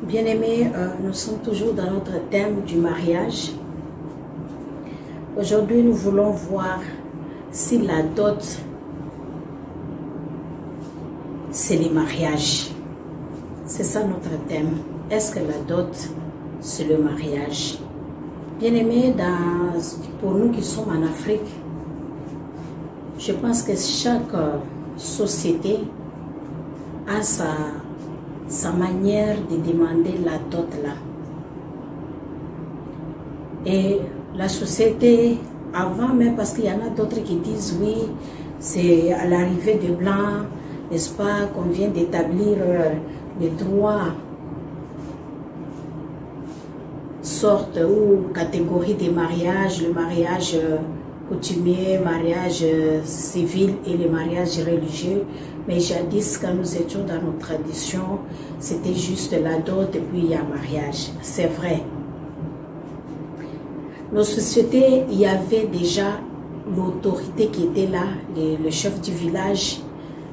Bien-aimés, nous sommes toujours dans notre thème du mariage. Aujourd'hui, nous voulons voir si la dot, c'est les mariages. C'est ça notre thème. Est-ce que la dot, c'est le mariage? Bien-aimés, pour nous qui sommes en Afrique, je pense que chaque société a sa manière de demander la dot là. Et la société, avant même, parce qu'il y en a d'autres qui disent oui, c'est à l'arrivée des Blancs, n'est-ce pas, qu'on vient d'établir les droits, sorte ou catégorie des mariages, le mariage coutumier, mariage civil et les mariages religieux. Mais jadis, quand nous étions dans nos traditions, c'était juste la dot et puis il y a mariage. C'est vrai. Nos sociétés, il y avait déjà l'autorité qui était là, le chef du village,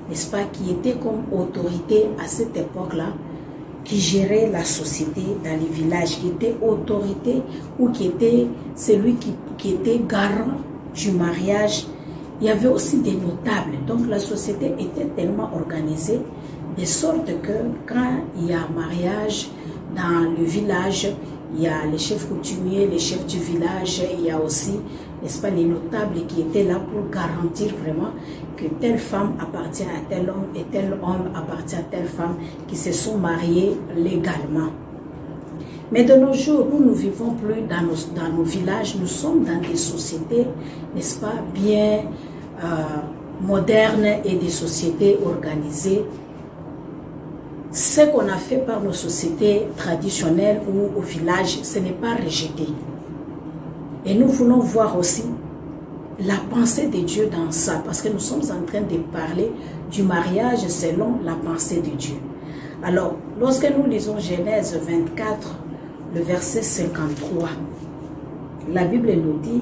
n'est-ce pas, qui était comme autorité à cette époque-là, qui gérait la société dans les villages, qui était autorité ou qui était celui qui était garant du mariage. Il y avait aussi des notables. Donc la société était tellement organisée de sorte que quand il y a mariage dans le village, il y a les chefs coutumiers, les chefs du village, il y a aussi, n'est-ce pas, les notables qui étaient là pour garantir vraiment que telle femme appartient à tel homme et tel homme appartient à telle femme qui se sont mariés légalement. Mais de nos jours, nous ne vivons plus dans nos villages, nous sommes dans des sociétés, n'est-ce pas, bien modernes et des sociétés organisées. Ce qu'on a fait par nos sociétés traditionnelles ou au village, ce n'est pas rejeté. Et nous voulons voir aussi la pensée de Dieu dans ça, parce que nous sommes en train de parler du mariage selon la pensée de Dieu. Alors, lorsque nous lisons Genèse 24, le verset 53, la Bible nous dit: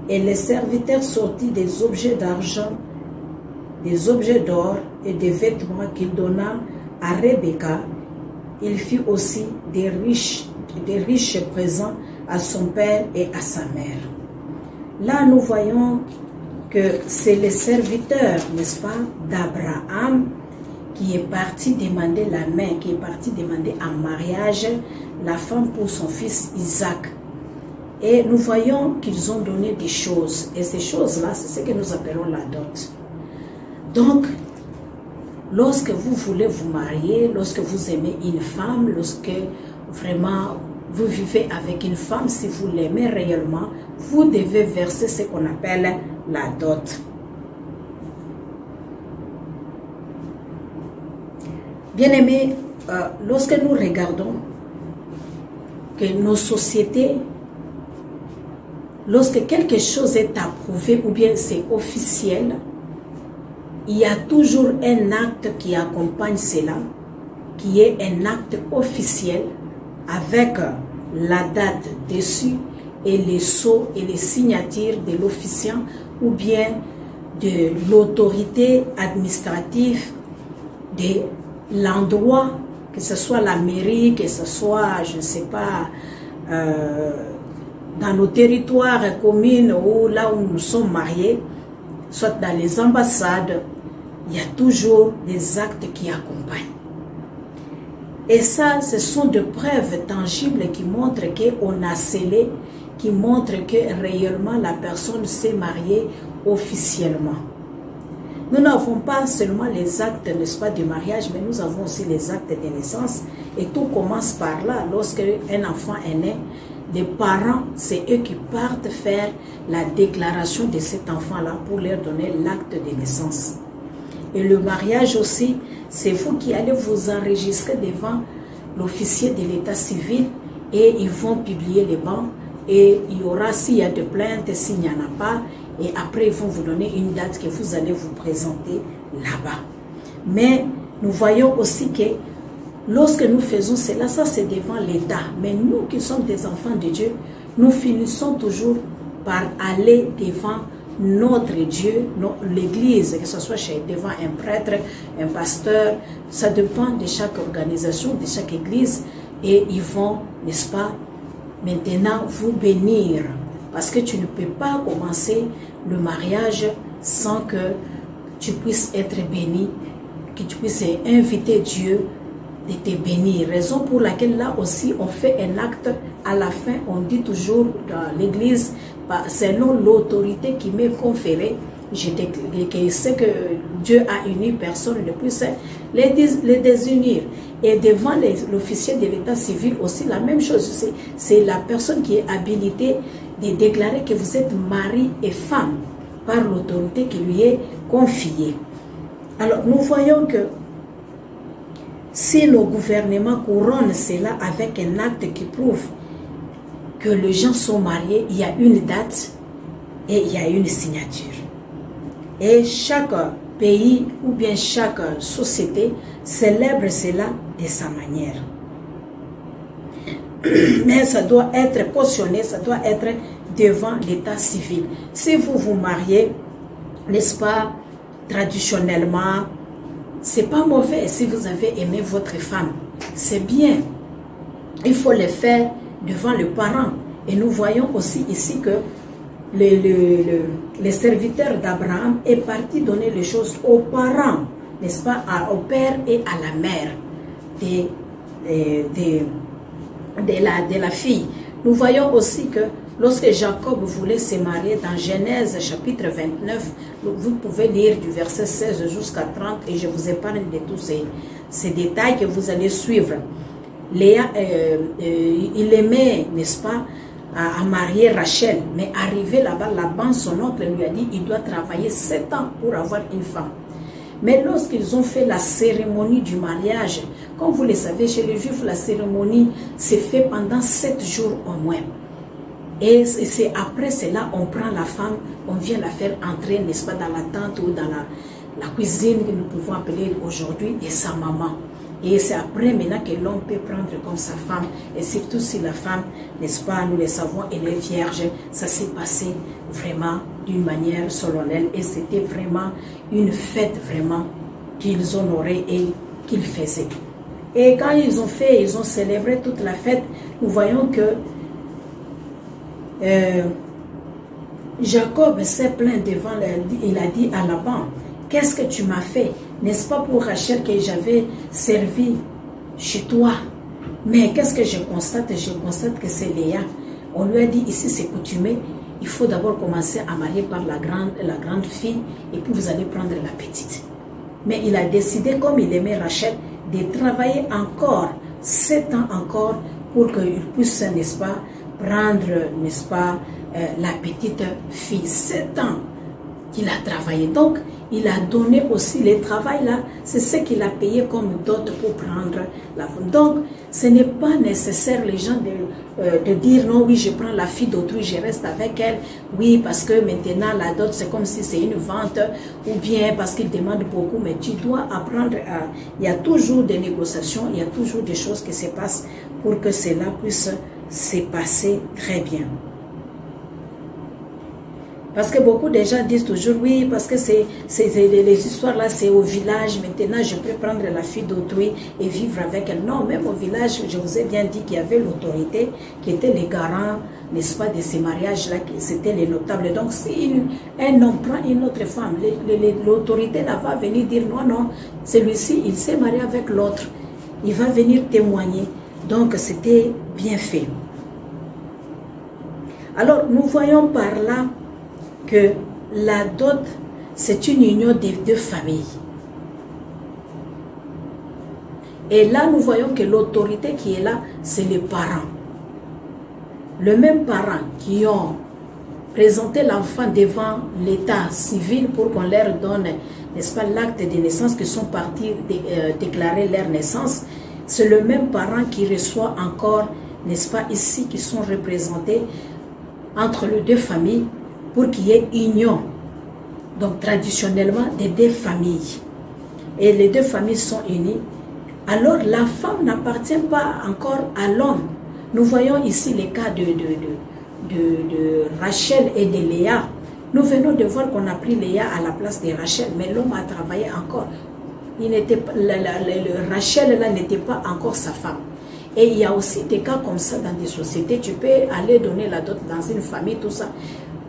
et les serviteurs sortit des objets d'argent, des objets d'or et des vêtements qu'il donna à Rebecca. Il fit aussi des riches présents à son père et à sa mère. Là, nous voyons que c'est le serviteur, n'est-ce pas, d'Abraham qui est parti demander la main, qui est parti demander en mariage la femme pour son fils Isaac. Et nous voyons qu'ils ont donné des choses. Et ces choses-là, c'est ce que nous appelons la dot. Donc, lorsque vous voulez vous marier, lorsque vous aimez une femme, lorsque vraiment vous vivez avec une femme, si vous l'aimez réellement, vous devez verser ce qu'on appelle la dot. Bien-aimés, lorsque nous regardons que nos sociétés, lorsque quelque chose est approuvé ou bien c'est officiel, il y a toujours un acte qui accompagne cela, qui est un acte officiel avec la date dessus et les sceaux et les signatures de l'officiant ou bien de l'autorité administrative de l'endroit, que ce soit la mairie, que ce soit, je ne sais pas, dans nos territoires, communes ou là où nous sommes mariés, soit dans les ambassades, il y a toujours des actes qui accompagnent. Et ça, ce sont des preuves tangibles qui montrent qu'on a scellé, qui montrent que réellement la personne s'est mariée officiellement. Nous n'avons pas seulement les actes, n'est-ce pas, du mariage, mais nous avons aussi les actes de naissance. Et tout commence par là. Lorsque un enfant est né, les parents, c'est eux qui partent faire la déclaration de cet enfant-là pour leur donner l'acte de naissance. Et le mariage aussi, c'est vous qui allez vous enregistrer devant l'officier de l'état civil et ils vont publier les bancs et il y aura, s'il y a de plaintes, s'il n'y en a pas, et après ils vont vous donner une date que vous allez vous présenter là-bas. Mais nous voyons aussi que lorsque nous faisons cela, ça c'est devant l'État. Mais nous qui sommes des enfants de Dieu, nous finissons toujours par aller devant notre Dieu, l'Église, que ce soit devant un prêtre, un pasteur, ça dépend de chaque organisation, de chaque Église, et ils vont, n'est-ce pas, maintenant vous bénir. Parce que tu ne peux pas commencer le mariage sans que tu puisses être béni, que tu puisses inviter Dieu de te bénir. Raison pour laquelle là aussi on fait un acte à la fin, on dit toujours dans l'église, selon l'autorité qui m'est conférée, je sais que Dieu a uni personne ne puisse les désunir. Et devant l'officier de l'état civil aussi la même chose, c'est la personne qui est habilitée de déclarer que vous êtes mari et femme par l'autorité qui lui est confiée. Alors nous voyons que si le gouvernement couronne cela avec un acte qui prouve que les gens sont mariés, il y a une date et il y a une signature. Et chaque pays ou bien chaque société célèbre cela de sa manière. Mais ça doit être cautionné, ça doit être devant l'état civil. Si vous vous mariez, n'est-ce pas, traditionnellement, c'est pas mauvais si vous avez aimé votre femme. C'est bien. Il faut le faire devant le parent. Et nous voyons aussi ici que le serviteur d'Abraham est parti donner les choses aux parents, n'est-ce pas, au père et à la mère de la fille. Nous voyons aussi que lorsque Jacob voulait se marier dans Genèse chapitre 29, vous pouvez lire du verset 16 jusqu'à 30 et je vous épargne de tous ces détails que vous allez suivre. Léa, il aimait, n'est-ce pas, à marier Rachel, mais arrivé là-bas, Laban, son oncle, lui a dit il doit travailler 7 ans pour avoir une femme. Mais lorsqu'ils ont fait la cérémonie du mariage, comme vous le savez, chez les Juifs, la cérémonie s'est faite pendant 7 jours au moins. Et c'est après cela, on prend la femme, on vient la faire entrer, n'est-ce pas, dans la tente ou dans la cuisine que nous pouvons appeler aujourd'hui, et sa maman. Et c'est après maintenant que l'homme peut prendre comme sa femme, et surtout si la femme, n'est-ce pas, nous le savons, elle est vierge. Ça s'est passé vraiment d'une manière solennelle, et c'était vraiment une fête vraiment qu'ils honoraient et qu'ils faisaient. Et quand ils ont célébré toute la fête, nous voyons que Jacob s'est plaint devant, il a dit à Laban, qu'est-ce que tu m'as fait? N'est-ce pas pour Rachel que j'avais servi chez toi? Mais qu'est-ce que je constate? Je constate que c'est Léa. On lui a dit, ici c'est coutumé, il faut d'abord commencer à marier par la grande fille, et puis vous allez prendre la petite. Mais il a décidé, comme il aimait Rachel, de travailler encore, 7 ans encore, pour qu'il puisse, n'est-ce pas, prendre, n'est-ce pas, la petite fille. 7 ans qu'il a travaillé. Donc, il a donné aussi le travail là, c'est ce qu'il a payé comme dot pour prendre la femme. Donc, ce n'est pas nécessaire les gens de dire non, oui, je prends la fille d'autrui, je reste avec elle. Oui, parce que maintenant la dot, c'est comme si c'est une vente, ou bien parce qu'il demande beaucoup, mais tu dois apprendre à... Il y a toujours des négociations, il y a toujours des choses qui se passent pour que cela puisse se passer très bien. Parce que beaucoup de gens disent toujours, oui, parce que les histoires là, c'est au village, maintenant je peux prendre la fille d'autrui et vivre avec elle. Non, même au village, je vous ai bien dit qu'il y avait l'autorité qui était les garants, n'est-ce pas, de ces mariages-là, c'était les notables. Donc si un homme prend une autre femme, l'autorité là va venir dire, non, non, celui-ci, il s'est marié avec l'autre, il va venir témoigner. Donc c'était bien fait. Alors nous voyons par là que la dot, c'est une union des deux familles. Et là, nous voyons que l'autorité qui est là, c'est les parents. Le même parent qui ont présenté l'enfant devant l'état civil pour qu'on leur donne, n'est-ce pas, l'acte de naissance, qui sont partis déclarer leur naissance, c'est le même parent qui reçoit encore, n'est-ce pas, ici, qui sont représentés entre les deux familles, pour qu'il y ait union, donc traditionnellement des deux familles. Et les deux familles sont unies. Alors la femme n'appartient pas encore à l'homme. Nous voyons ici les cas de Rachel et de Léa. Nous venons de voir qu'on a pris Léa à la place de Rachel, mais l'homme a travaillé encore. Rachel là n'était pas encore sa femme. Et il y a aussi des cas comme ça dans des sociétés. Tu peux aller donner la dot dans une famille, tout ça.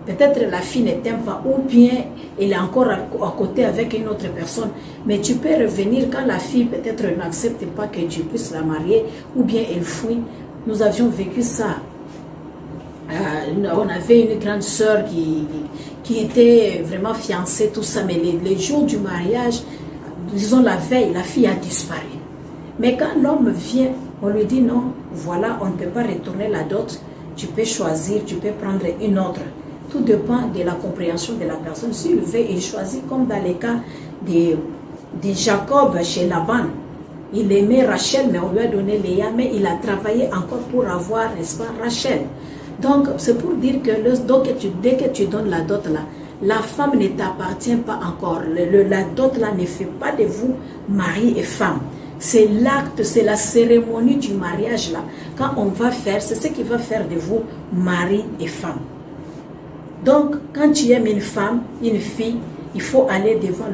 Peut-être la fille ne t'aime pas, ou bien elle est encore à côté avec une autre personne. Mais tu peux revenir quand la fille peut-être n'accepte pas que tu puisses la marier, ou bien elle fuit. Nous avions vécu ça. On avait une grande sœur qui était vraiment fiancée, tout ça. Mais les jours du mariage, disons la veille, la fille a disparu. Mais quand l'homme vient, on lui dit non, voilà, on ne peut pas retourner la dot. Tu peux choisir, tu peux prendre une autre. Tout dépend de la compréhension de la personne. S'il veut, il choisit comme dans les cas de Jacob chez Laban. Il aimait Rachel, mais on lui a donné Léa, mais il a travaillé encore pour avoir, n'est-ce pas, Rachel. Donc, c'est pour dire que dès que tu donnes la dot là, la femme ne t'appartient pas encore. La dot là ne fait pas de vous mari et femme. C'est l'acte, c'est la cérémonie du mariage là. Quand on va faire, c'est ce qui va faire de vous mari et femme. Donc, quand tu aimes une femme, une fille, il faut aller devant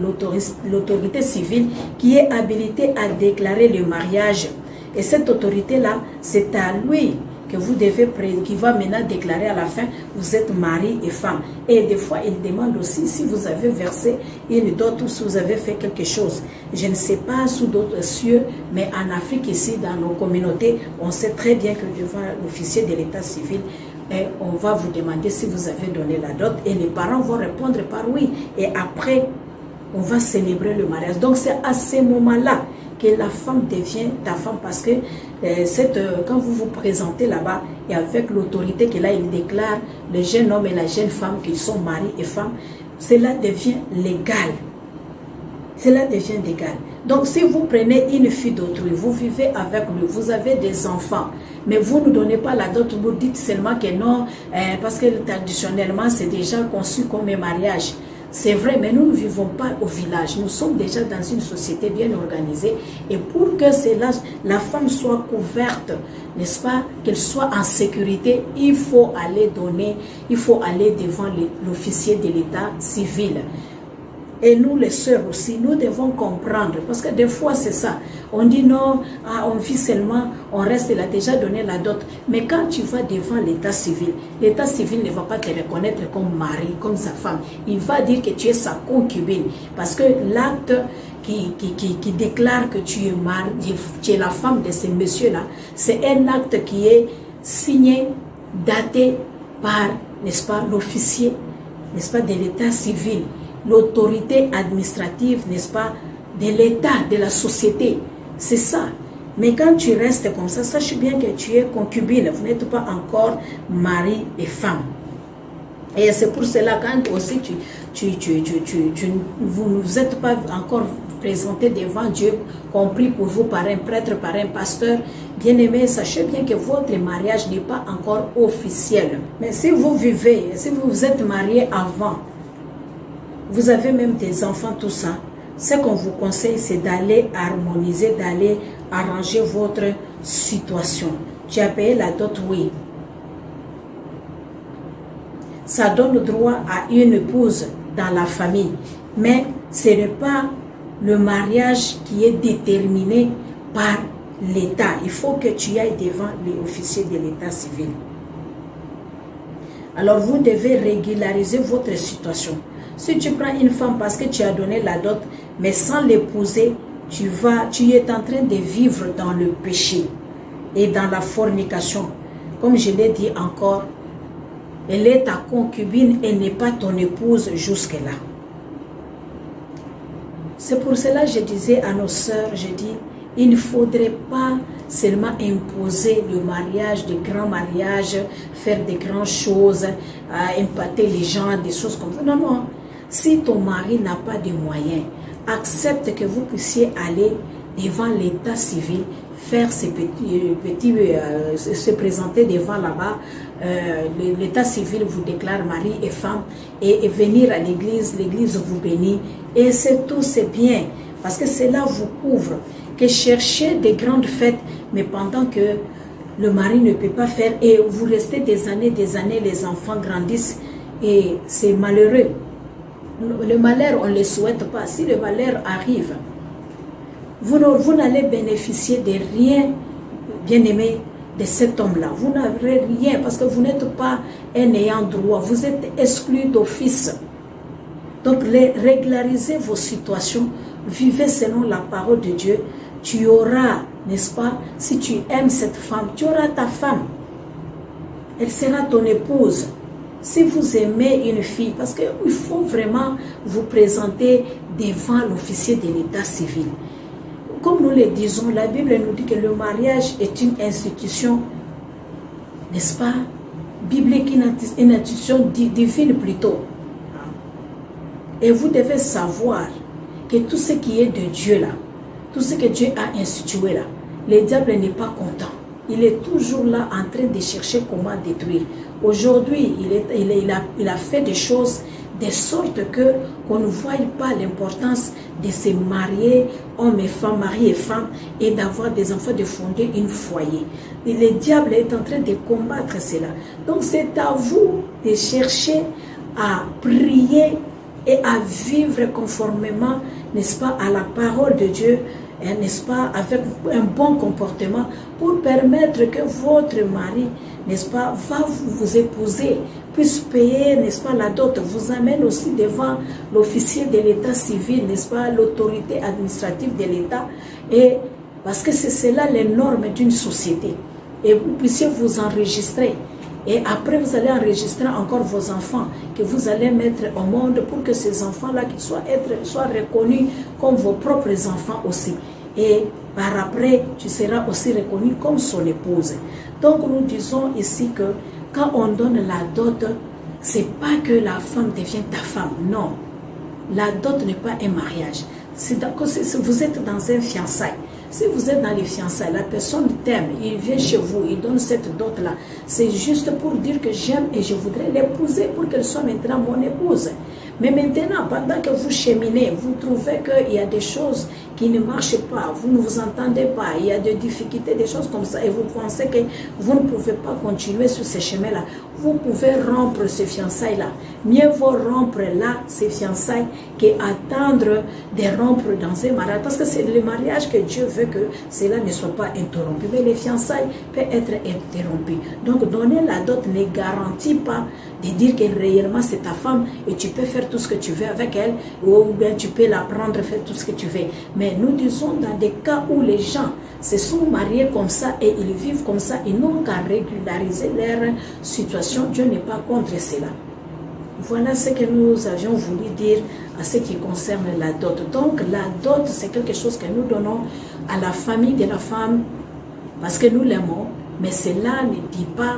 l'autorité civile qui est habilitée à déclarer le mariage. Et cette autorité-là, c'est à lui que vous devez, qui va maintenant déclarer à la fin, vous êtes mari et femme. Et des fois, il demande aussi si vous avez versé une dot ou si vous avez fait quelque chose. Je ne sais pas sous d'autres cieux, mais en Afrique ici, dans nos communautés, on sait très bien que devant l'officier de l'état civil, et on va vous demander si vous avez donné la dot et les parents vont répondre par oui. Et après, on va célébrer le mariage. Donc c'est à ce moment-là que la femme devient ta femme parce que quand vous vous présentez là-bas et avec l'autorité que là, il déclare le jeune homme et la jeune femme qu'ils sont mari et femme, cela devient légal. Cela devient légal. Donc si vous prenez une fille d'autrui, vous vivez avec lui, vous avez des enfants, mais vous ne donnez pas la dot, vous dites seulement que non, parce que traditionnellement c'est déjà conçu comme un mariage. C'est vrai, mais nous ne vivons pas au village. Nous sommes déjà dans une société bien organisée. Et pour que la femme soit couverte, n'est-ce pas, qu'elle soit en sécurité, il faut aller donner, il faut aller devant l'officier de l'état civil. Et nous, les sœurs aussi, nous devons comprendre. Parce que des fois, c'est ça. On dit non, on vit seulement, on reste, il a déjà donné la dot. Mais quand tu vas devant l'état civil ne va pas te reconnaître comme mari, comme sa femme. Il va dire que tu es sa concubine. Parce que l'acte qui déclare que tu es mari, tu es la femme de ce monsieur-là, c'est un acte qui est signé, daté par, n'est-ce pas, l'officier, n'est-ce pas, de l'état civil. L'autorité administrative, n'est-ce pas, de l'État, de la société. C'est ça. Mais quand tu restes comme ça, sache bien que tu es concubine. Vous n'êtes pas encore mari et femme. Et c'est pour cela, quand aussi vous ne vous êtes pas encore présenté devant Dieu, compris pour vous par un prêtre, par un pasteur, bien aimé, sachez bien que votre mariage n'est pas encore officiel. Mais si vous vivez, si vous vous êtes marié avant, vous avez même des enfants, tout ça. Ce qu'on vous conseille, c'est d'aller harmoniser, d'aller arranger votre situation. Tu as payé la dot, oui. Ça donne droit à une épouse dans la famille. Mais ce n'est pas le mariage qui est déterminé par l'État. Il faut que tu ailles devant les officiers de l'État civil. Alors vous devez régulariser votre situation. Si tu prends une femme parce que tu as donné la dot, mais sans l'épouser, tu es en train de vivre dans le péché et dans la fornication. Comme je l'ai dit encore, elle est ta concubine et n'est pas ton épouse jusque-là. C'est pour cela que je disais à nos sœurs, je dis, il ne faudrait pas seulement imposer le mariage, des grands mariages, faire des grandes choses, épater les gens, des choses comme ça. Non, non. Si ton mari n'a pas de moyens, accepte que vous puissiez aller devant l'état civil, faire se présenter devant là-bas. L'état civil vous déclare mari et femme et venir à l'église vous bénit. Et c'est tout, c'est bien, parce que cela vous couvre. Que chercher des grandes fêtes, mais pendant que le mari ne peut pas faire et vous restez des années, les enfants grandissent. Et c'est malheureux. Le malheur, on ne le souhaite pas. Si le malheur arrive, vous n'allez bénéficier de rien, bien aimé, de cet homme-là. Vous n'aurez rien parce que vous n'êtes pas un ayant droit. Vous êtes exclu d'office. Donc, régularisez vos situations. Vivez selon la parole de Dieu. Tu auras, n'est-ce pas, si tu aimes cette femme, tu auras ta femme. Elle sera ton épouse. Si vous aimez une fille, parce qu'il faut vraiment vous présenter devant l'officier de l'état civil. Comme nous le disons, la Bible nous dit que le mariage est une institution, n'est-ce pas, biblique, une institution divine plutôt. Et vous devez savoir que tout ce qui est de Dieu là, tout ce que Dieu a institué là, le diable n'est pas content. Il est toujours là en train de chercher comment détruire. Aujourd'hui, il a fait des choses de sorte que qu'on ne voie pas l'importance de se marier, homme et femme, mari et femme, et d'avoir des enfants, de fonder une foyer. Et le diable est en train de combattre cela. Donc c'est à vous de chercher à prier et à vivre conformément, n'est-ce pas, à la parole de Dieu, n'est-ce pas, avec un bon comportement pour permettre que votre mari, n'est-ce pas, va vous épouser, puisse payer, n'est-ce pas, la dot, vous amène aussi devant l'officier de l'état civil, n'est-ce pas, l'autorité administrative de l'état, et parce que c'est cela les normes d'une société, et vous puissiez vous enregistrer. Et après, vous allez enregistrer encore vos enfants que vous allez mettre au monde pour que ces enfants-là soient reconnus comme vos propres enfants aussi. Et par après, tu seras aussi reconnu comme son épouse. Donc, nous disons ici que quand on donne la dot, ce n'est pas que la femme devient ta femme. Non. La dot n'est pas un mariage. Vous êtes dans un fiançailles. Si vous êtes dans les fiançailles, la personne t'aime, il vient chez vous, il donne cette dot-là. C'est juste pour dire que j'aime et je voudrais l'épouser pour qu'elle soit maintenant mon épouse. Mais maintenant, pendant que vous cheminez, vous trouvez qu'il y a des choses qui ne marchent pas, vous ne vous entendez pas, il y a des difficultés, des choses comme ça, et vous pensez que vous ne pouvez pas continuer sur ce chemin-là. Vous pouvez rompre ces fiançailles-là. Mieux vaut rompre là, ces fiançailles, qu'attendre de rompre dans un mariage. Parce que c'est le mariage que Dieu veut que cela ne soit pas interrompu. Mais les fiançailles peuvent être interrompues. Donc, donner la dot ne garantit pas de dire que réellement c'est ta femme et tu peux faire tout ce que tu veux avec elle, ou bien tu peux la prendre, faire tout ce que tu veux. Mais nous disons dans des cas où les gens se sont mariés comme ça et ils vivent comme ça, ils n'ont qu'à régulariser leur situation. Dieu n'est pas contre cela. Voilà ce que nous avions voulu dire à ce qui concerne la dot. Donc la dot, c'est quelque chose que nous donnons à la famille de la femme parce que nous l'aimons, mais cela ne dit pas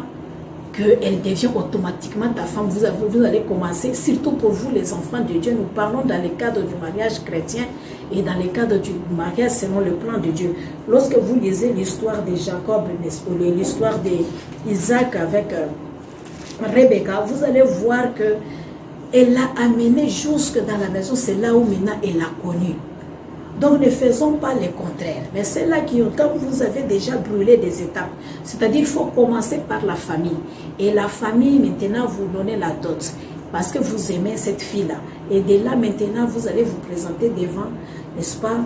qu'elle devient automatiquement ta femme. Vous allez commencer, surtout pour vous les enfants de Dieu, nous parlons dans le cadre du mariage chrétien et dans le cadre du mariage selon le plan de Dieu. Lorsque vous lisez l'histoire de Jacob, l'histoire d'Isaac avec Rebecca, vous allez voir que elle l'a amené jusque dans la maison, c'est là où maintenant elle l'a connu. Donc ne faisons pas le contraire. Mais c'est là quand vous avez déjà brûlé des étapes, c'est-à-dire qu'il faut commencer par la famille. Et la famille, maintenant, vous donnez la dot. Parce que vous aimez cette fille-là. Et de là, maintenant, vous allez vous présenter devant, n'est-ce pas,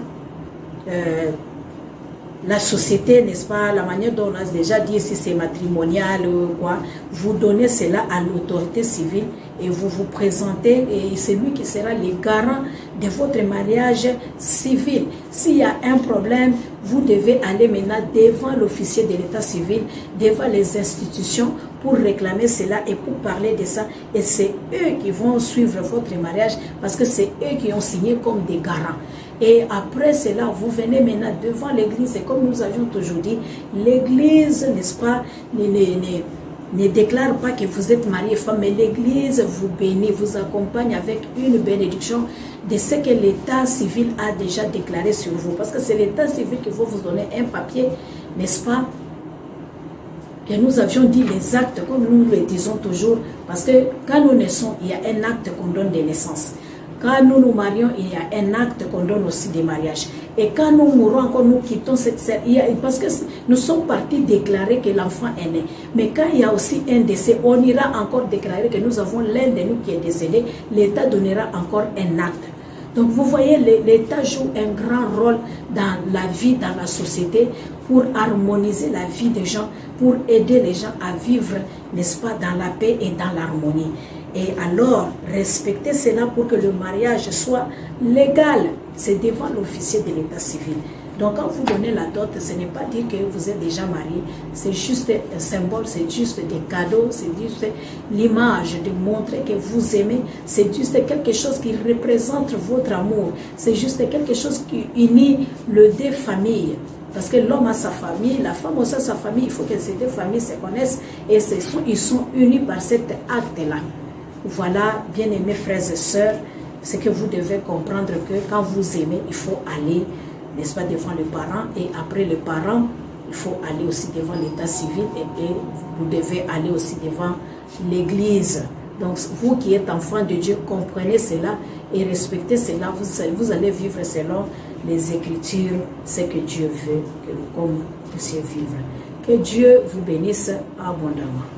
la société, n'est-ce pas, la manière dont on a déjà dit si c'est matrimonial ou quoi, vous donnez cela à l'autorité civile et vous vous présentez et c'est lui qui sera le garant de votre mariage civil. S'il y a un problème, vous devez aller maintenant devant l'officier de l'état civil, devant les institutions pour réclamer cela et pour parler de ça. Et c'est eux qui vont suivre votre mariage parce que c'est eux qui ont signé comme des garants. Et après cela, vous venez maintenant devant l'église. Et comme nous avions toujours dit, l'église, n'est-ce pas, ne déclare pas que vous êtes marié femme, mais l'église vous bénit, vous accompagne avec une bénédiction de ce que l'état civil a déjà déclaré sur vous. Parce que c'est l'état civil qui va vous donner un papier, n'est-ce pas, que nous avions dit les actes, comme nous le disons toujours, parce que quand nous naissons, il y a un acte qu'on donne de naissance. Quand nous nous marions, il y a un acte qu'on donne aussi de mariage. Et quand nous mourrons encore, nous quittons cette terre. Parce que nous sommes partis déclarer que l'enfant est né. Mais quand il y a aussi un décès, on ira encore déclarer que nous avons l'un de nous qui est décédé. L'État donnera encore un acte. Donc vous voyez, l'État joue un grand rôle dans la vie, dans la société, pour harmoniser la vie des gens, pour aider les gens à vivre, n'est-ce pas, dans la paix et dans l'harmonie. Et alors, respecter cela pour que le mariage soit légal. C'est devant l'officier de l'état civil. Donc, quand vous donnez la dot, ce n'est pas dire que vous êtes déjà marié. C'est juste un symbole, c'est juste des cadeaux, c'est juste l'image de montrer que vous aimez. C'est juste quelque chose qui représente votre amour. C'est juste quelque chose qui unit les deux familles. Parce que l'homme a sa famille, la femme aussi a sa famille. Il faut que ces deux familles se connaissent et ils sont unis par cet acte-là. Voilà, bien-aimés frères et sœurs, c'est que vous devez comprendre que quand vous aimez, il faut aller, n'est-ce pas, devant les parents. Et après les parents, il faut aller aussi devant l'état civil et vous devez aller aussi devant l'église. Donc, vous qui êtes enfants de Dieu, comprenez cela et respectez cela. Vous allez vivre selon les Écritures, ce que Dieu veut que nous puissions vivre. Que Dieu vous bénisse abondamment.